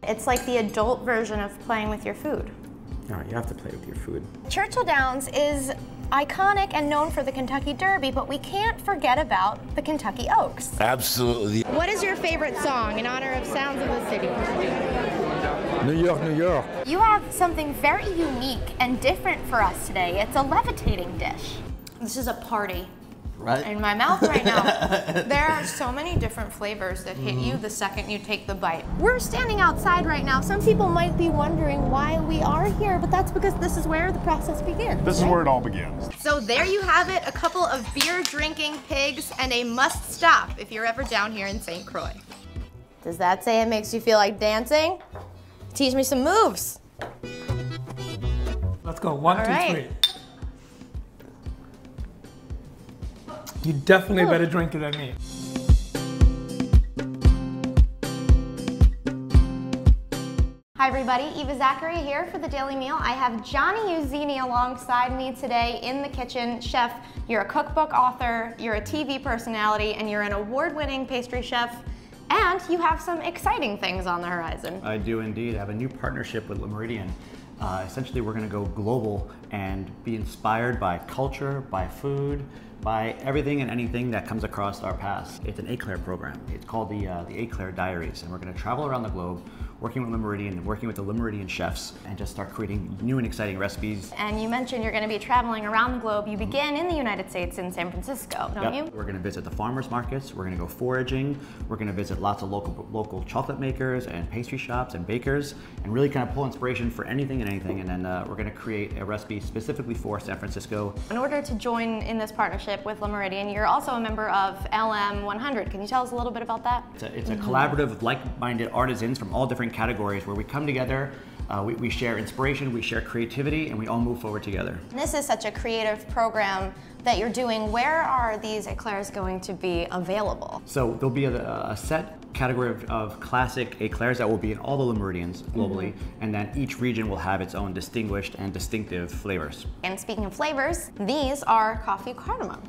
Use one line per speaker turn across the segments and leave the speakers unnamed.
It's like the adult version of playing with your food.
No, you have to play with your food.
Churchill Downs is iconic and known for the Kentucky Derby, but we can't forget about the Kentucky Oaks.
Absolutely.
What is your favorite song in honor of Sounds of the City?
New York, New York.
You have something very unique and different for us today. It's a levitating dish. This is a party.
Right.
In my mouth right now. There are so many different flavors that hit you the second you take the bite. We're standing outside right now. Some people might be wondering why we are here, but that's because this is where the process begins.
This is where it all begins.
So there you have it, a couple of beer-drinking pigs and a must-stop if you're ever down here in St. Croix. Does that say it makes you feel like dancing? Teach me some moves.
Let's go, 1, 2,
right.
3. You definitely better drink it than me.
Hi everybody, Eva Zaccaria here for the Daily Meal. I have Johnny Uzzini alongside me today in the kitchen. Chef, you're a cookbook author, you're a TV personality, and you're an award-winning pastry chef, and you have some exciting things on the horizon.
I do indeed. I have a new partnership with Le Méridien. Essentially, we're going to go global and be inspired by culture, by food, by everything and anything that comes across our paths. It's an Eclair program. It's called the Eclair Diaries, and we're going to travel around the globe working with Le Méridien and working with the Le Méridien chefs and just start creating new and exciting recipes.
And you mentioned you're going to be traveling around the globe. You begin in the United States in San Francisco, don't you?
We're going to visit the farmers markets, we're going to go foraging, we're going to visit lots of local chocolate makers and pastry shops and bakers and really kind of pull inspiration for anything and anything, and then we're going to create a recipe specifically for San Francisco.
In order to join in this partnership with Le Méridien, you're also a member of LM100. Can you tell us a little bit about that?
It's a collaborative of like-minded artisans from all different categories where we come together, we share inspiration, we share creativity, and we all move forward together.
This is such a creative program that you're doing. Where are these eclairs going to be available?
So there'll be a set category of classic eclairs that will be in all the Le Méridiens globally, and then each region will have its own distinguished and distinctive flavors.
And speaking of flavors, these are coffee cardamom.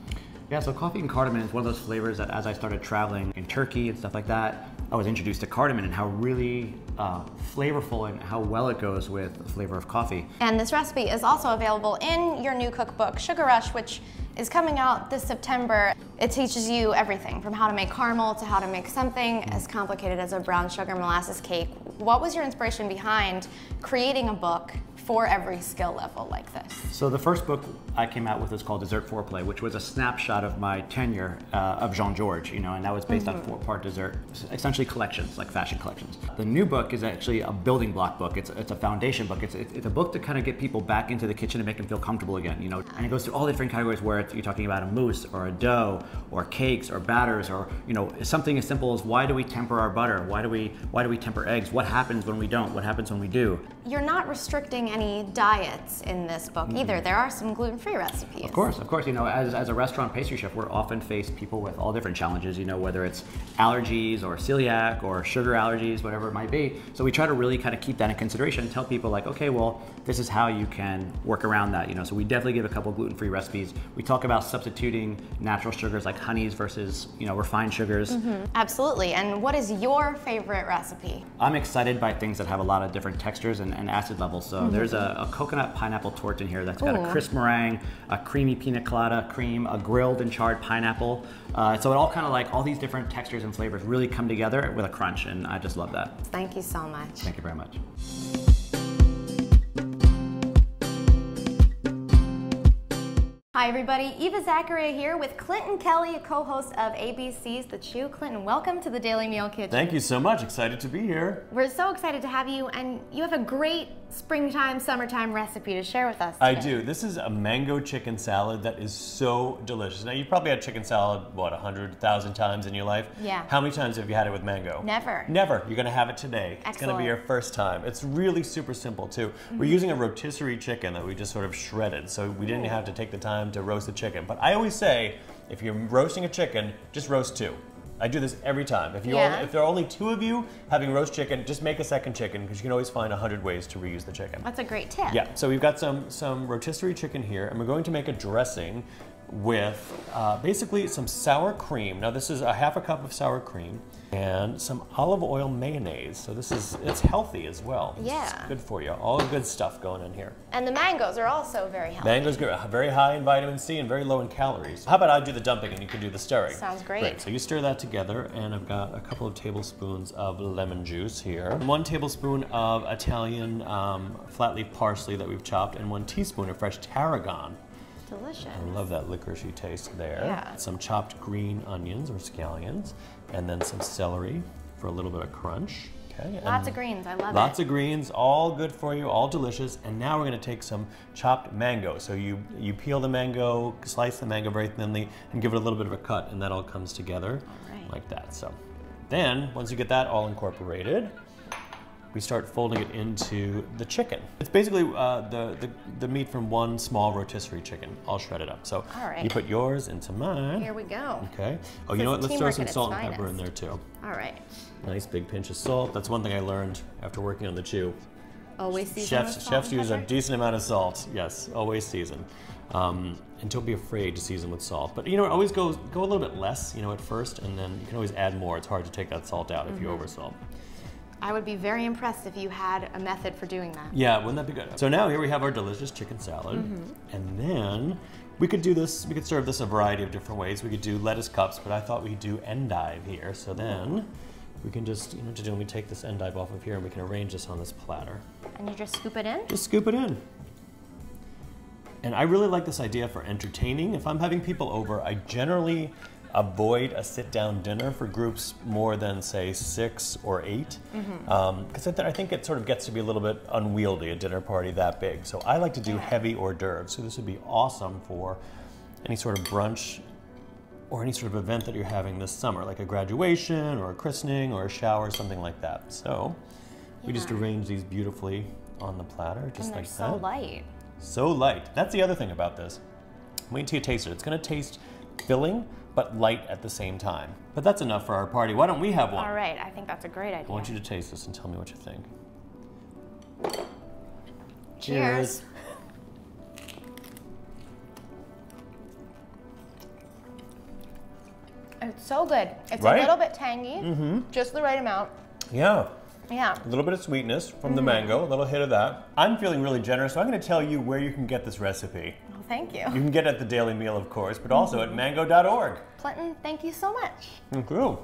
Yeah, so coffee and cardamom is one of those flavors that as I started traveling in Turkey and stuff like that, I was introduced to cardamom and how really flavorful and how well it goes with the flavor of coffee.
And this recipe is also available in your new cookbook, Sugar Rush, which is coming out this September. It teaches you everything from how to make caramel to how to make something as complicated as a brown sugar molasses cake. What was your inspiration behind creating a book for every skill level like this?
So the first book I came out with was called Dessert Foreplay, which was a snapshot of my tenure of Jean-Georges, you know, and that was based on 4-part dessert, essentially collections, like fashion collections. The new book is actually a building block book. It's a foundation book. It's a book to kind of get people back into the kitchen and make them feel comfortable again, you know, and it goes through all different categories where you're talking about a mousse or a dough or cakes or batters or, you know, something as simple as why do we temper our butter? Why do we temper eggs? What happens when we don't? What happens when we do?
You're not restricting any diets in this book either. There are some gluten-free recipes.
Of course, you know, as a restaurant pastry chef, we're often faced people with all different challenges, you know, whether it's allergies or celiac or sugar allergies, whatever it might be. So we try to really kind of keep that in consideration and tell people like, okay, well, this is how you can work around that, you know. So we definitely give a couple gluten-free recipes. We talk about substituting natural sugars like honeys versus, you know, refined sugars.
Absolutely. And what is your favorite recipe?
I'm excited by things that have a lot of different textures and acid levels. So there's a coconut pineapple torte in here that's got a crisp meringue, a creamy pina colada cream, a grilled and charred pineapple. So it all kind of like all these different textures and flavors really come together with a crunch, and I just love that.
Thank you so much.
Thank you very much.
Hi everybody, Eva Zaccaria here with Clinton Kelly, a co-host of ABC's The Chew. Clinton, welcome to the Daily Meal Kitchen.
Thank you so much. Excited to be here.
We're so excited to have you, and you have a great springtime, summertime recipe to share with us today.
I do. This is a mango chicken salad that is so delicious. Now, you've probably had chicken salad, what, 100,000 times in your life?
Yeah.
How many times have you had it with mango?
Never.
Never. You're going to have it today.
Excellent.
It's going to be your first time. It's really super simple, too. We're using a rotisserie chicken that we just sort of shredded, so we didn't have to take the time to roast the chicken. But I always say, if you're roasting a chicken, just roast 2. I do this every time. If there are only 2 of you having roast chicken, just make a second chicken because you can always find 100 ways to reuse the chicken.
That's a great tip.
Yeah, so we've got some rotisserie chicken here, and we're going to make a dressing with basically some sour cream. Now this is a half a cup of sour cream and some olive oil mayonnaise. So it's healthy as well.
Yeah.
It's good for you. All the good stuff going in here.
And the mangoes are also very healthy.
Mangoes are very high in vitamin C and very low in calories. How about I do the dumping and you can do the stirring?
Sounds great.
Great. So you stir that together, and I've got a couple of tablespoons of lemon juice here, 1 tablespoon of Italian flat leaf parsley that we've chopped, and 1 teaspoon of fresh tarragon.
Delicious.
I love that licoricey taste there.
Yeah.
Some chopped green onions or scallions, and then some celery for a little bit of crunch. Okay.
Lots of greens, I love it.
Lots of greens, all good for you, all delicious. And now we're gonna take some chopped mango. So you peel the mango, slice the mango very thinly, and give it a little bit of a cut, and that all comes together like that. So then, once you get that all incorporated, we start folding it into the chicken. It's basically the meat from 1 small rotisserie chicken, all shredded up. So you put yours into mine.
Here we go.
Okay. Oh, you know what? Let's throw some salt and pepper in there too.
All right.
Nice big pinch of salt. That's one thing I learned after working on the chew.
Always season with salt
Chefs
and
use a
pepper?
decent amount of salt. Yes, always season. And don't be afraid to season with salt. But you know, always go a little bit less, you know, at first, and then you can always add more. It's hard to take that salt out if you oversalt.
I would be very impressed if you had a method for doing that.
Yeah, wouldn't that be good? So now here we have our delicious chicken salad. And then we could do this, we could serve this a variety of different ways. We could do lettuce cups, but I thought we'd do endive here. So then we can just, you know what to do, let me take this endive off of here and we can arrange this on this platter.
And you just scoop it in?
Just scoop it in. And I really like this idea for entertaining. If I'm having people over, I generally avoid a sit-down dinner for groups more than, say, 6 or 8. Because I think it sort of gets to be a little bit unwieldy, a dinner party that big. So I like to do heavy hors d'oeuvres. So this would be awesome for any sort of brunch or any sort of event that you're having this summer, like a graduation or a christening or a shower, something like that. So we just arrange these beautifully on the platter, just like that.
So light.
So light. That's the other thing about this. Wait until you taste it. It's going to taste filling, but light at the same time. But that's enough for our party. Why don't we have one?
All right, I think that's a great idea.
I want you to taste this and tell me what you think.
Cheers. It's so good. It's a little bit tangy, just the right amount.
Yeah.
Yeah.
A little bit of sweetness from the mango, a little hit of that. I'm feeling really generous, so I'm going to tell you where you can get this recipe.
Well, thank you.
You can get it at the Daily Meal, of course, but also at mango.org.
Clinton, thank you so much.
Thank you.